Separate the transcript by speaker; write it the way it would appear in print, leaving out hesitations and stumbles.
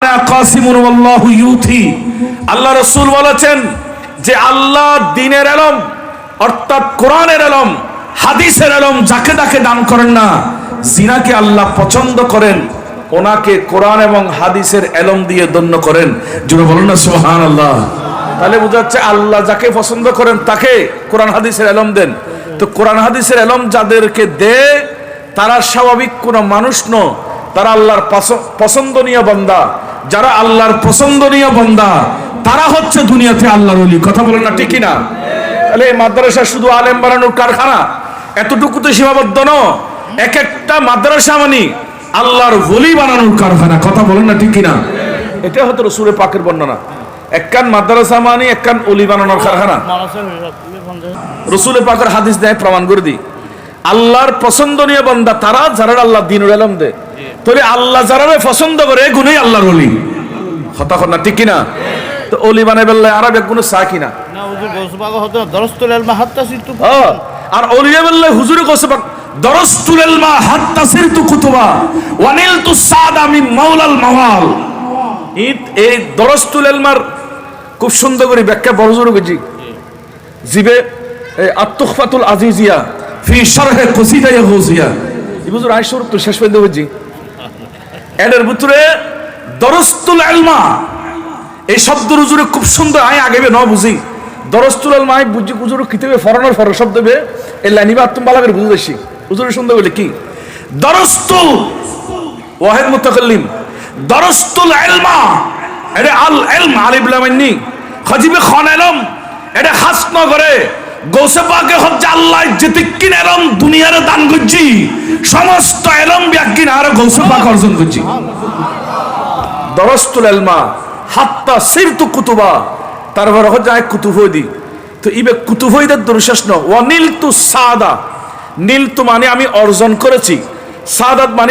Speaker 1: আনা কাসিমুন ওয়াল্লাহু ইউতি। আল্লাহ রাসূল বলেছেন যে আল্লাহ দ্বীনের ইলম অর্থাৎ কোরআনের ইলম, হাদিসের ইলম যাকে তাকে দান করেন না। জিনাকে আল্লাহ পছন্দ করেন, ওনাকে কোরআন এবং হাদিসের ইলম দিয়ে ধন্য করেন। জোরে বলুন না সুবহানাল্লাহ। তাহলে বোঝা যাচ্ছে আল্লাহ যাকে পছন্দ করেন তাকে কোরআন হাদিসের ইলম দেন। তো কোরআন হাদিসের ইলম যাদেরকে দেয় তারা স্বাভাবিক কোনো মানুষ নয়, তারা আল্লাহর পছন্দনীয় বান্দা। যারা আল্লাহর পছন্দনীয় বান্দা তারা হচ্ছে দুনিয়াতে আল্লাহর ওলি। কথা বলেন না ঠিক কিনা? তাহলে এই মাদ্রাসা শুধু আলেম বানানোর কারখানা এতটুকুতে সীমাবদ্ধ নয়। এক একটা মাদ্রাসা মানে আল্লাহর ওলি বানানোর কারখানা। কথা বলেন না ঠিক কিনা? এটা হতো রাসূলের পাকের বর্ণনা। একখান মাদ্রাসা মানে একখান ওলি বানানোর কারখানা। রাসূলের পাকের হাদিস দেয় প্রমাণ করে দিই, আল্লাহর পছন্দনীয় বান্দা তারা যারা আল্লাহ দ্বীনুল ইলম দেয়। তাহলে আল্লাহ যারা পছন্দ করে এগুলোই আল্লাহর ওলি। কথা কর না ঠিক কিনা? তো ওলি বানাই বললে আরব একগুলো চা কিনা
Speaker 2: না হুজুর গোসবাগ হতো দরস্তুল ইলমা হাত্তা সিরতু।
Speaker 1: আর ওলিয়া বললে হুজুরে গোসবাগ দরস্তুল ইলমা হাত্তা সিরতু কুতুবা ওয়া নিলতু সাদা মিন মাওলাল মাওয়াল। এই দরস্তুল ইলমার খুব সুন্দর করে ব্যাখ্যা বড় জোরে বুঝি জিবে আত-তুহফাতুল আজিজিয়া ফি শারহে কসিদা ইয়াহুজিয়া। এই হুজুর আয়েশার তো শেষ পর্যন্ত বুঝি এর ভিতরে দরস্তুল ইলমা এই শব্দ হুজুরে খুব সুন্দর আয় আগে ন বুঝি দরস্তুল ইলমা আই বুঝি হুজুর কিতাবে ফরানোর ফর শব্দ বে এই লাইনিবা তুম বালা করে বুঝে যাচ্ছি। হুজুরে সুন্দর বলে কি দরস্তুল ওয়াহিদ মুতাকাল্লিম দরস্তুল ইলমা এটা আল ইলম আলিফ লাম নি খাজিবে খান ইলম এটা খাস ন করে গৌসে পাকে হচ্ছে আল্লাহ যেতে কিন ইলম দুনিয়ার দান করছি সমস্ত ইলম ব্যাকিন আর গৌসে পাক অর্জন করছি। দরস্তুল ইলমা হাত্তা সিরতু কুতুবা তারপর হচ্ছে এক কুতুব হইদি। তো ইবে কুতুব হইদের দরশেষ ন ওয়া নিলতু সাদা। নিলতু মানে আমি অর্জন করেছি, সাদাত মানে